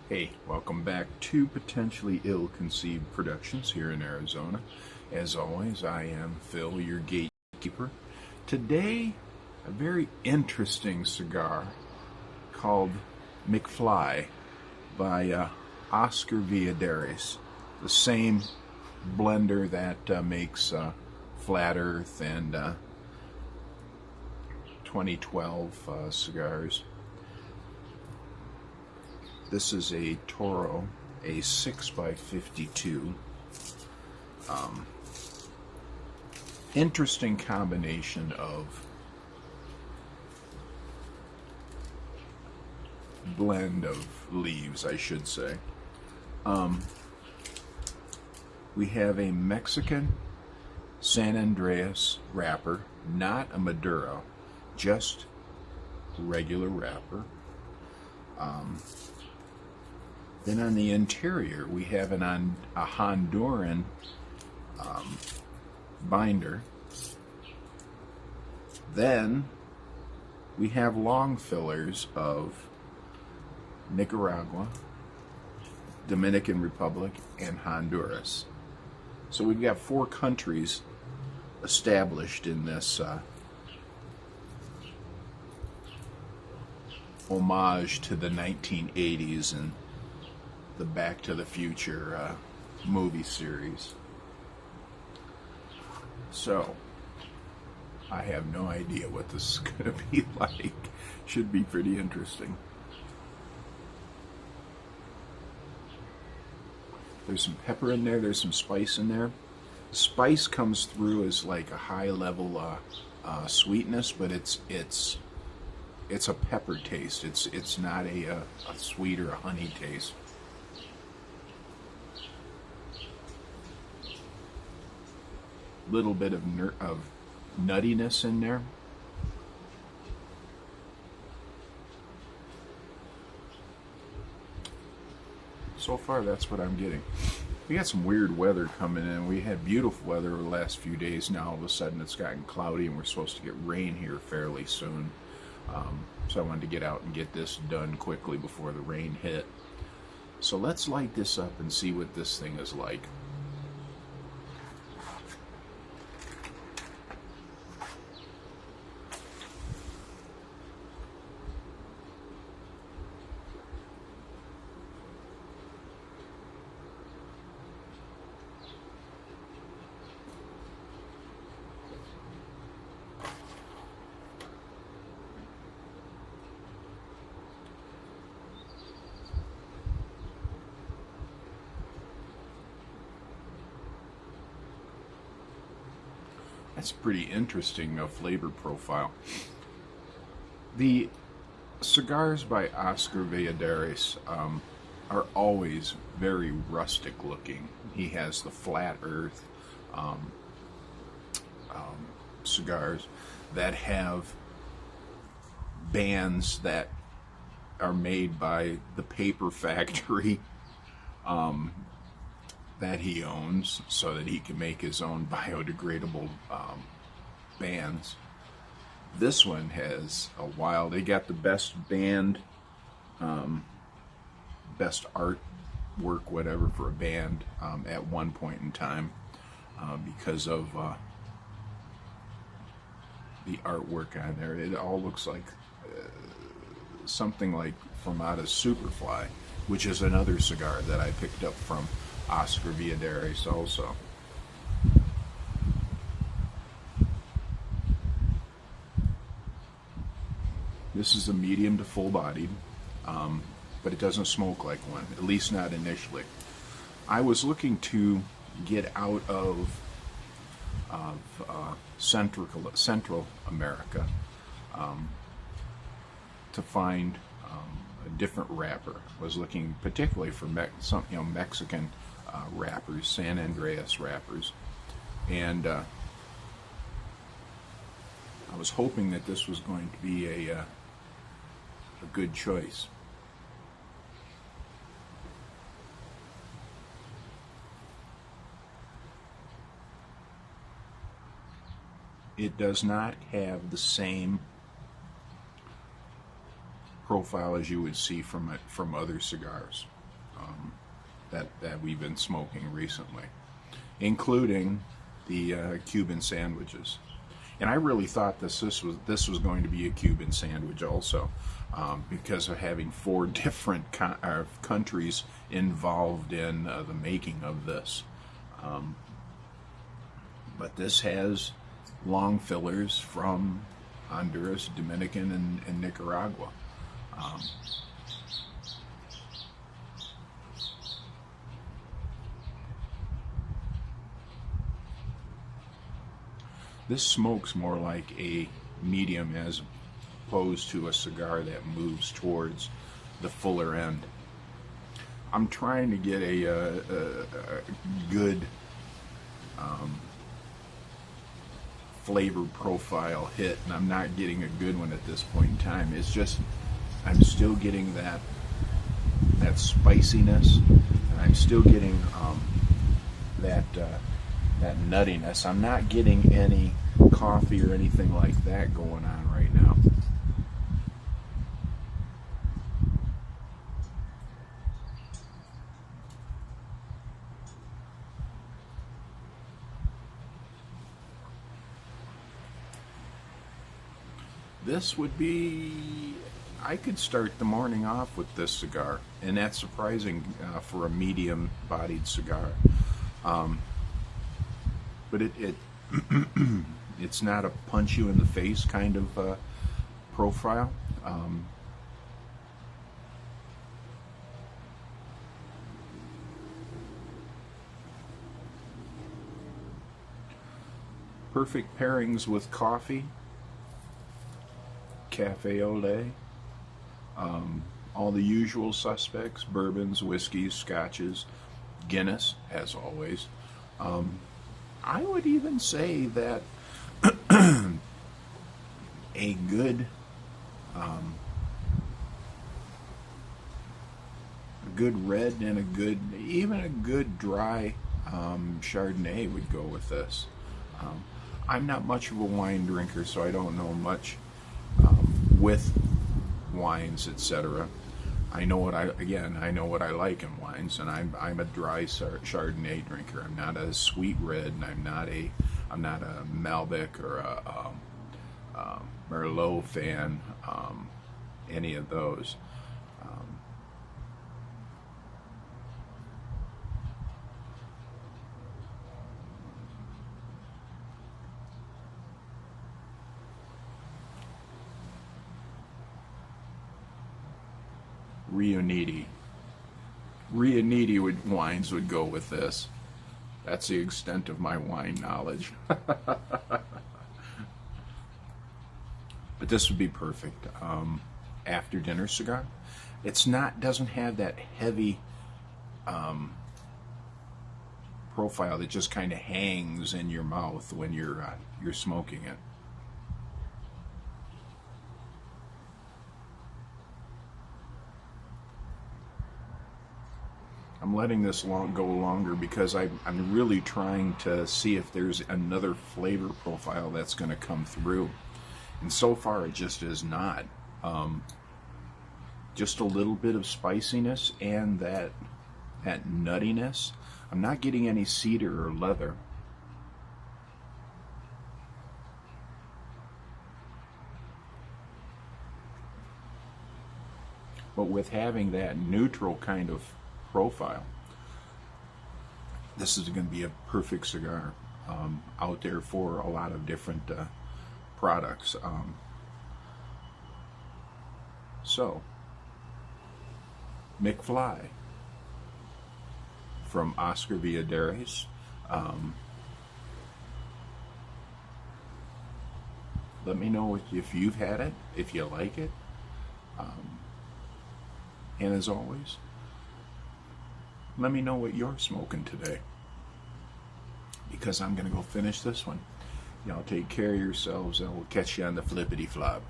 Hey, welcome back to Potentially Ill-Conceived Productions here in Arizona. As always, I am Phil, your gatekeeper. Today, a very interesting cigar called McFly by Oscar Valladares, the same blender that makes Flat Earth and 2012 cigars. This is a Toro, a 6x52. Interesting combination of blend of leaves, I should say. We have a Mexican San Andreas wrapper, not a Maduro, just regular wrapper. Then on the interior, we have a Honduran binder. Then we have long fillers of Nicaragua, Dominican Republic, and Honduras. So we've got 4 countries established in this homage to the 1980s and the Back to the Future movie series. So, I have no idea what this is going to be like. Should be pretty interesting. There's some pepper in there, there's some spice in there. The spice comes through as like a high level sweetness, but it's a pepper taste. It's not a sweet or a honey taste. Little bit of nuttiness in there. So far, that's what I'm getting. We got some weird weather coming in. We had beautiful weather over the last few days. Now, all of a sudden, it's gotten cloudy, and we're supposed to get rain here fairly soon. So I wanted to get out and get this done quickly before the rain hit. So let's light this up and see what this thing is like. That's pretty interesting flavor profile. The cigars by Oscar Valladares are always very rustic looking. He has the Flat Earth cigars that have bands that are made by the paper factory that he owns, so that he can make his own biodegradable bands. This one has a wild, they got the best band, best artwork, whatever, for a band at one point in time because of the artwork on there. It all looks like something like from out of Superfly, which is another cigar that I picked up from Oscar Valladares also. This is a medium to full bodied, but it doesn't smoke like one, at least not initially. I was looking to get out of Central America to find a different wrapper. I was looking particularly for Mexican wrappers, San Andreas wrappers, and I was hoping that this was going to be a good choice. It does not have the same profile as you would see from other cigars. that we've been smoking recently, including the Cuban sandwiches. And I really thought this was going to be a Cuban sandwich also, because of having four different countries involved in the making of this. But this has long fillers from Honduras, Dominican, and Nicaragua. This smokes more like a medium as opposed to a cigar that moves towards the fuller end. I'm trying to get a good flavor profile hit, and I'm not getting a good one at this point in time. It's just I'm still getting that spiciness, and I'm still getting that nuttiness. I'm not getting any coffee or anything like that going on right now. This would be, I could start the morning off with this cigar, and that's surprising for a medium-bodied cigar. But it it's not a punch you in the face kind of profile. Perfect pairings with coffee, cafe au lait, all the usual suspects: bourbons, whiskeys, scotches, Guinness, as always. I would even say that a good red and even a good dry Chardonnay would go with this. I'm not much of a wine drinker, so I don't know much with wines, etc. I know what I like in wines, and I'm a dry Chardonnay drinker. I'm not a sweet red, and I'm not a Malbec or a Merlot fan. Any of those. Riuniti wines would go with this. That's the extent of my wine knowledge. But this would be perfect after dinner cigar. Doesn't have that heavy profile that just kind of hangs in your mouth when you're smoking it. I'm letting this go longer because I'm really trying to see if there's another flavor profile that's going to come through. And so far it just is not. Just a little bit of spiciness and that nuttiness. I'm not getting any cedar or leather. But with having that neutral kind of profile, this is going to be a perfect cigar out there for a lot of different products. So, McFly from Oscar Valladares. Let me know if you've had it, if you like it. And as always, let me know what you're smoking today, because I'm going to go finish this one. Y'all take care of yourselves, and we'll catch you on the flippity flop.